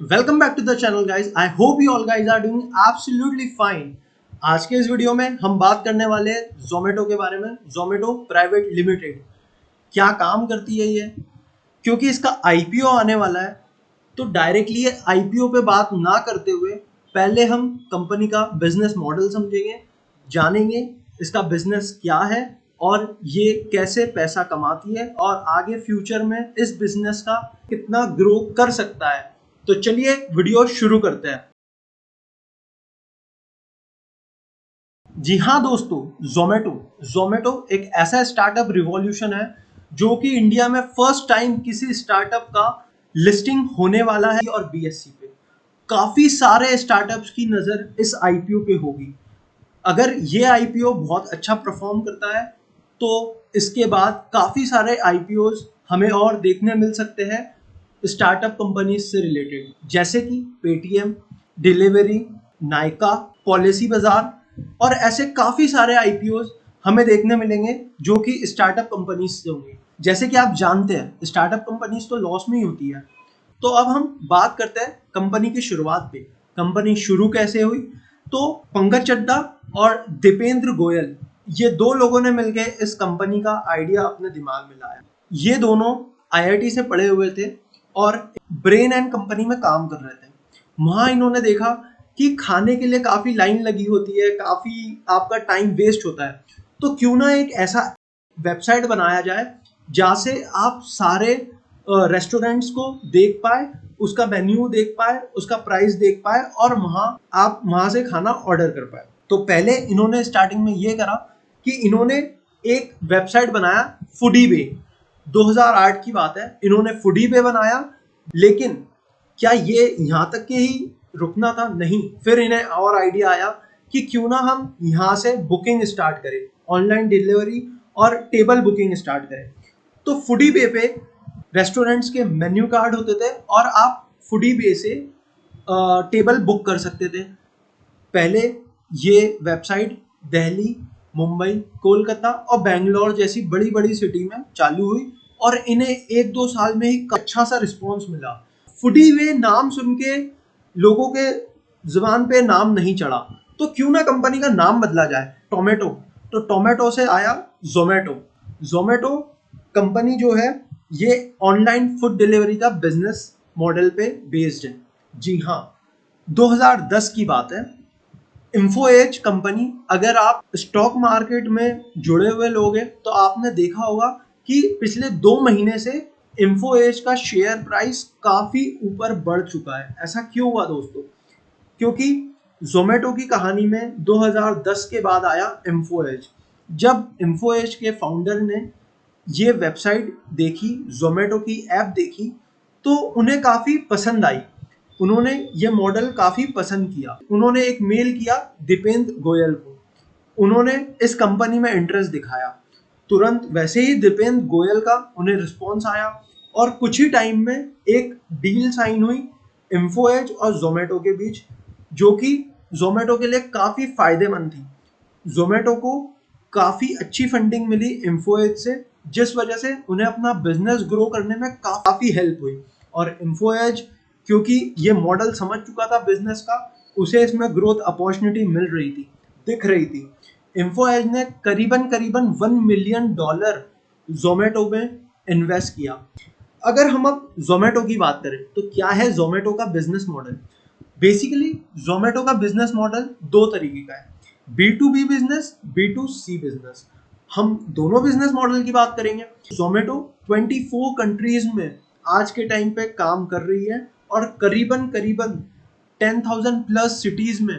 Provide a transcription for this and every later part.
Welcome back to the channel guys. I hope you all guys are doing absolutely fine. आज के इस video में हम बात करने वाले हैं जोमेटो के बारे में। जोमेटो प्राइवेट लिमिटेड क्या काम करती है ये, क्योंकि इसका आईपीओ आने वाला है। तो डायरेक्टली आईपीओ पे बात ना करते हुए पहले हम कंपनी का बिजनेस मॉडल समझेंगे, जानेंगे इसका बिजनेस क्या है और ये कैसे पैसा कमाती है और आगे फ्यूचर में इस बिजनेस का कितना ग्रो कर सकता है। तो चलिए वीडियो शुरू करते हैं। जी हाँ दोस्तों, जोमेटो जोमेटो एक ऐसा स्टार्टअप रिवॉल्यूशन है जो कि इंडिया में फर्स्ट टाइम किसी स्टार्टअप का लिस्टिंग होने वाला है और बीएससी पे काफी सारे स्टार्टअप्स की नजर इस आईपीओ पे होगी। अगर ये आईपीओ बहुत अच्छा परफॉर्म करता है तो इसके बाद काफी सारे आईपीओज हमें और देखने मिल सकते हैं स्टार्टअप कंपनीज से रिलेटेड, जैसे कि पेटीएम, डिलीवरी, नायका, पॉलिसी बाजार और ऐसे काफी सारे आईपीओज हमें देखने मिलेंगे जो कि स्टार्टअप कंपनीज से होंगे। जैसे कि आप जानते हैं स्टार्टअप कंपनीज तो लॉस में ही होती है। तो अब हम बात करते हैं कंपनी की शुरुआत पे। कंपनी शुरू कैसे हुई? तो पंकज चड्ढा और दीपेंद्र गोयल, ये दो लोगों ने मिलकर इस कंपनी का आइडिया अपने दिमाग में लाया। ये दोनों आईआईटी से पढ़े हुए थे और ब्रेन एंड कंपनी में काम कर रहे थे। वहां इन्होंने देखा कि खाने के लिए काफी लाइन लगी होती है, काफी आपका टाइम वेस्ट होता है। तो क्यों ना एक ऐसा वेबसाइट बनाया जाए जहाँ से आप सारे रेस्टोरेंट्स को देख पाए, उसका मेन्यू देख पाए, उसका प्राइस देख पाए और आप वहां से खाना ऑर्डर कर पाए। तो पहले इन्होंने स्टार्टिंग में ये करा कि इन्होंने एक वेबसाइट बनाया, फूडी बे। 2008 की बात है, इन्होंने फूडी पे बनाया। लेकिन क्या ये यहाँ तक के ही रुकना था? नहीं, फिर इन्हें और आइडिया आया कि क्यों ना हम यहाँ से बुकिंग स्टार्ट करें, ऑनलाइन डिलीवरी और टेबल बुकिंग स्टार्ट करें। तो फूडी पे रेस्टोरेंट्स के मेन्यू कार्ड होते थे और आप फूडी पे से टेबल बुक कर सकते थे। पहले ये वेबसाइट दिल्ली, मुंबई, कोलकाता और बेंगलोर जैसी बड़ी बड़ी सिटी में चालू हुई और इन्हें एक दो साल में ही अच्छा सा रिस्पॉन्स मिला। फूडी वे नाम सुन के लोगों के जुबान पे नाम नहीं चढ़ा, तो क्यों ना कंपनी का नाम बदला जाए, टोमेटो। तो टोमेटो से आया जोमेटो। जोमेटो कंपनी जो है ये ऑनलाइन फूड डिलीवरी का बिजनेस मॉडल पे बेस्ड है। जी हाँ, 2010 की बात है। इन्फो एज कंपनी, अगर आप स्टॉक मार्केट में जुड़े हुए लोग हैं तो आपने देखा होगा कि पिछले 2 महीने से इन्फो एज का शेयर प्राइस काफी ऊपर बढ़ चुका है। ऐसा क्यों हुआ दोस्तों? क्योंकि जोमेटो की कहानी में 2010 के बाद आया इन्फो एज। जब इन्फो एज के फाउंडर ने ये वेबसाइट देखी, जोमेटो की ऐप देखी, तो उन्हें काफी पसंद आई। उन्होंने ये मॉडल काफी पसंद किया। उन्होंने एक मेल किया दीपेंद्र गोयल को, उन्होंने इस कंपनी में इंटरेस्ट दिखाया। तुरंत वैसे ही दीपेंद्र गोयल का उन्हें रिस्पॉन्स आया और कुछ ही टाइम में एक डील साइन हुई इन्फो एज और जोमेटो के बीच, जो कि जोमेटो के लिए काफी फायदेमंद थी। जोमेटो को काफी अच्छी फंडिंग मिली इन्फो एज से, जिस वजह से उन्हें अपना बिजनेस ग्रो करने में काफी हेल्प हुई। और इन्फो एज क्योंकि ये मॉडल समझ चुका था बिजनेस का, उसे इसमें ग्रोथ अपॉर्चुनिटी मिल रही थी, दिख रही थी। इन्फो एज ने करीबन करीबन $1 मिलियन जोमेटो में इन्वेस्ट किया। अगर हम अब जोमेटो की बात करें तो क्या है जोमेटो का बिजनेस मॉडल? बेसिकली जोमेटो का बिजनेस मॉडल दो तरीके का है, B to B business, B to C business. हम दोनों बिजनेस मॉडल की बात करेंगे। जोमेटो 24 कंट्रीज में आज के टाइम पे काम कर रही है और करीबन करीबन 10,000 प्लस सिटीज में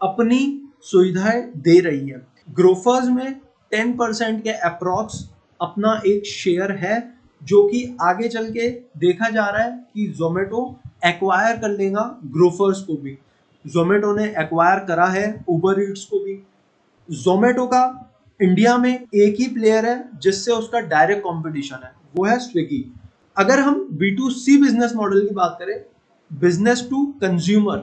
अपनी सुविधाएं दे रही है। ग्रोफर्स में 10% के अप्रॉक्स अपना एक शेयर है, जो कि आगे चल के देखा जा रहा है कि जोमेटो एक्वायर कर लेगा ग्रोफर्स को भी। जोमेटो ने एक्वायर करा है उबर ईट्स को भी। जोमेटो का इंडिया में एक ही प्लेयर है जिससे उसका डायरेक्ट कंपटीशन है, वो है स्विगी। अगर हम B2C बिजनेस मॉडल की बात करें, बिजनेस टू कंज्यूमर,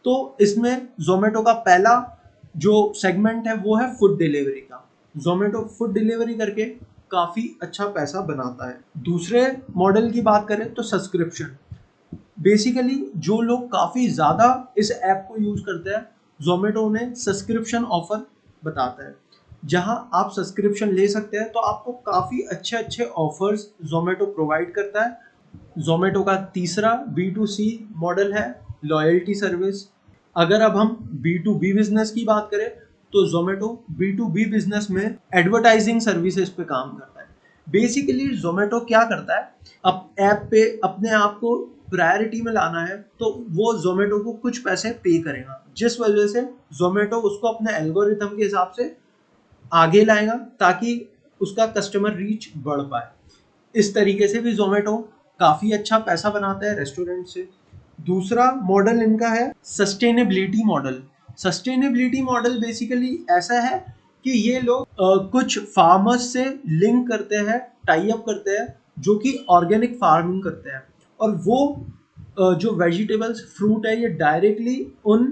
तो इसमें जोमेटो का पहला जो सेगमेंट है वो है फूड डिलीवरी का। जोमेटो फूड डिलीवरी करके काफी अच्छा पैसा बनाता है। दूसरे मॉडल की बात करें तो सब्सक्रिप्शन। बेसिकली जो लोग काफ़ी ज़्यादा इस ऐप को यूज़ करते हैं, ज़ोमैटो उन्हें सब्सक्रिप्शन ऑफ़र बताता है, जहां आप सब्सक्रिप्शन ले सकते हैं तो आपको काफ़ी अच्छे अच्छे ऑफर्स ज़ोमैटो प्रोवाइड करता है। ज़ोमैटो का तीसरा B2C मॉडल है लॉयल्टी सर्विस। अगर अब हम B2B बिजनेस की बात करें तो ज़ोमैटो B2B बिजनेस में एडवर्टाइजिंग सर्विसेज पे काम करता है। बेसिकली ज़ोमैटो क्या करता है, अब ऐप पे अपने आप को प्रायोरिटी में लाना है तो वो ज़ोमैटो को कुछ पैसे पे करेगा, जिस वजह से ज़ोमैटो उसको अपने एल्गोरिथम के हिसाब से आगे लाएगा ताकि उसका कस्टमर रीच बढ़ पाए। इस तरीके से भी ज़ोमैटो काफ़ी अच्छा पैसा बनाता है रेस्टोरेंट से। दूसरा मॉडल इनका है sustainability model. Sustainability model basically ऐसा है कि ये लोग कुछ फार्मर्स से लिंक करते हैं, टाई अप करते हैं, जो कि ऑर्गेनिक फार्मिंग करते हैं, और वो जो वेजिटेबल्स फ्रूट है ये डायरेक्टली उन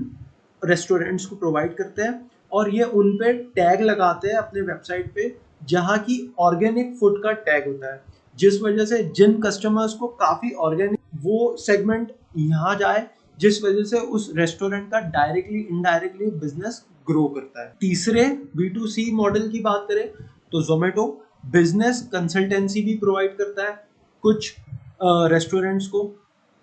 रेस्टोरेंट्स को प्रोवाइड करते हैं और ये उन पे टैग लगाते हैं अपने वेबसाइट पे, जहाँ की ऑर्गेनिक फूड का टैग होता है, जिस वजह से जिन कस्टमर्स को काफ़ी ऑर्गेनिक वो सेगमेंट यहाँ जाए, जिस वजह से उस रेस्टोरेंट का डायरेक्टली इनडायरेक्टली बिजनेस ग्रो करता है। तीसरे B2C मॉडल की बात करें तो ज़ोमैटो बिजनेस कंसल्टेंसी भी प्रोवाइड करता है कुछ रेस्टोरेंट्स को।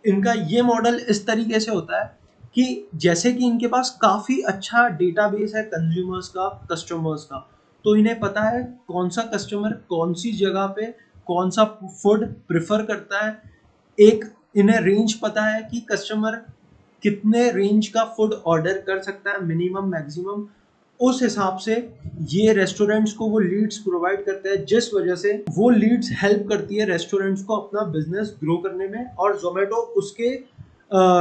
इनका ये मॉडल इस तरीके से होता है कि जैसे कि इनके पास काफ़ी अच्छा डेटाबेस है कंज्यूमर्स का, कस्टमर्स का, तो इन्हें पता है कौन सा कस्टमर कौन सी जगह पे कौन सा फूड प्रेफर करता है। एक इन्हें रेंज पता है कि कस्टमर कितने रेंज का फूड ऑर्डर कर सकता है, मिनिमम मैक्सिमम। उस हिसाब से ये रेस्टोरेंट्स को वो लीड्स प्रोवाइड करते हैं, जिस वजह से वो लीड्स हेल्प करती है रेस्टोरेंट्स को अपना बिजनेस ग्रो करने में, और जोमेटो उसके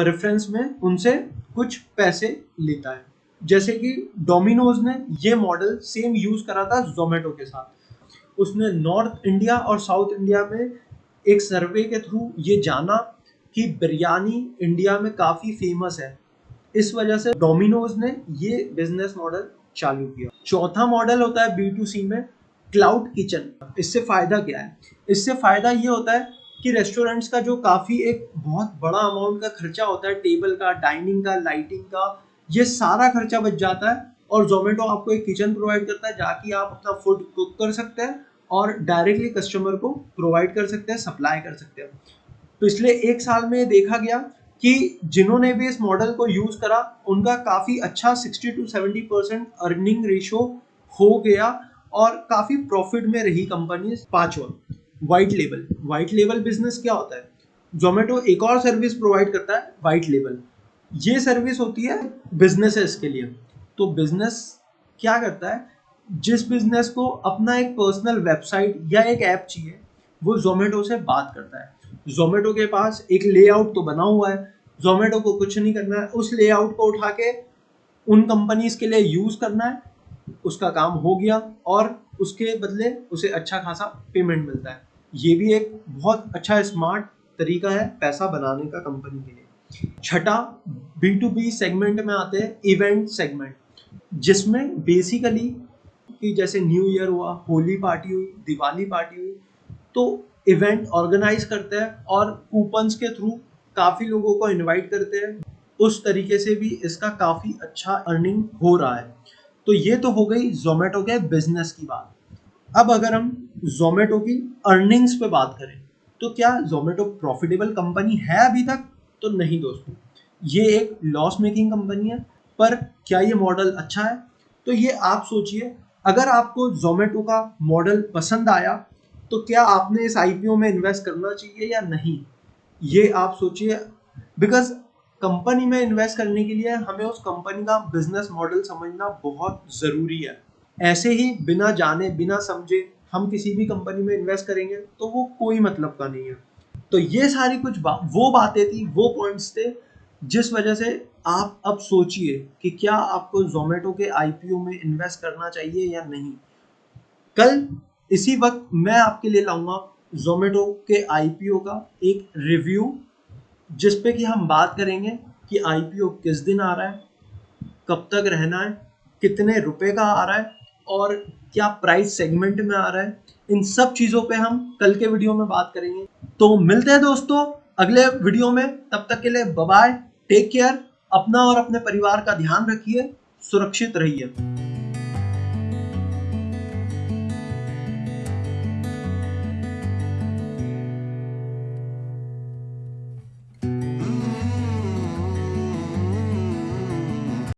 रेफरेंस में उनसे कुछ पैसे लेता है। जैसे कि डोमिनोज ने ये मॉडल सेम यूज करा था जोमेटो के साथ। उसने नॉर्थ इंडिया और साउथ इंडिया में एक सर्वे के थ्रू ये जाना कि बिरयानी इंडिया में काफ़ी फेमस है, इस वजह से डोमिनोज ने ये बिजनेस मॉडल चालू किया। चौथा मॉडल होता है B2C में क्लाउड किचन। इससे फायदा क्या है? इससे फायदा ये होता है कि रेस्टोरेंट्स का जो काफ़ी एक बहुत बड़ा अमाउंट का खर्चा होता है, टेबल का, डाइनिंग का, लाइटिंग का, ये सारा खर्चा बच जाता है और जोमेटो आपको एक किचन प्रोवाइड करता है जहाँ की आप अपना फूड कुक कर सकते हैं और डायरेक्टली कस्टमर को प्रोवाइड कर सकते हैं, सप्लाई कर सकते हैं। पिछले एक साल में देखा गया कि जिन्होंने भी इस मॉडल को यूज करा उनका काफी अच्छा 60 to 70% अर्निंग रेशियो हो गया और काफी प्रॉफिट में रही कंपनी। पांचवा, व्हाइट लेबल बिजनेस क्या होता है? जोमेटो एक और सर्विस प्रोवाइड करता है, व्हाइट लेबल। ये सर्विस होती है बिजनेसेस के लिए। तो बिजनेस क्या करता है, जिस बिजनेस को अपना एक पर्सनल वेबसाइट या एक ऐप चाहिए वो जोमेटो से बात करता है। जोमेटो के पास एक लेआउट तो बना हुआ है, जोमेटो को कुछ नहीं करना है, उस लेआउट को उठा के उन कंपनीज के लिए यूज करना है, उसका काम हो गया और उसके बदले उसे अच्छा खासा पेमेंट मिलता है। ये भी एक बहुत अच्छा स्मार्ट तरीका है पैसा बनाने का कंपनी के लिए। छठा, B2B सेगमेंट में आते हैं इवेंट सेगमेंट, जिसमें बेसिकली कि जैसे न्यू ईयर हुआ, होली पार्टी हुई, दिवाली पार्टी हुई, तो इवेंट ऑर्गेनाइज करते हैं और कूपन्स के थ्रू काफ़ी लोगों को इनवाइट करते हैं। उस तरीके से भी इसका काफ़ी अच्छा अर्निंग हो रहा है। तो ये तो हो गई जोमेटो के बिजनेस की बात। अब अगर हम जोमेटो की अर्निंग्स पे बात करें तो क्या जोमेटो प्रॉफिटेबल कंपनी है अभी तक? तो नहीं दोस्तों, ये एक लॉस मेकिंग कंपनी है। पर क्या ये मॉडल अच्छा है? तो ये आप सोचिए, अगर आपको जोमेटो का मॉडल पसंद आया तो क्या आपने इस IPO में इन्वेस्ट करना चाहिए या नहीं, ये आप सोचिए। बिकॉज कंपनी में इन्वेस्ट करने के लिए हमें उस कंपनी का बिजनेस मॉडल समझना बहुत ज़रूरी है। ऐसे ही बिना जाने बिना समझे हम किसी भी कंपनी में इन्वेस्ट करेंगे तो वो कोई मतलब का नहीं है। तो ये सारी कुछ वो बातें थी, वो पॉइंट्स थे जिस वजह से आप अब सोचिए कि क्या आपको जोमेटो के IPO में इन्वेस्ट करना चाहिए या नहीं। कल इसी वक्त मैं आपके लिए लाऊंगा जोमेटो के IPO का एक रिव्यू, जिस पे कि हम बात करेंगे कि IPO किस दिन आ रहा है, कब तक रहना है, कितने रुपए का आ रहा है और क्या प्राइस सेगमेंट में आ रहा है। इन सब चीज़ों पे हम कल के वीडियो में बात करेंगे। तो मिलते हैं दोस्तों अगले वीडियो में, तब तक के लिए बाय बाय, टेक केयर, अपना और अपने परिवार का ध्यान रखिए, सुरक्षित रहिए।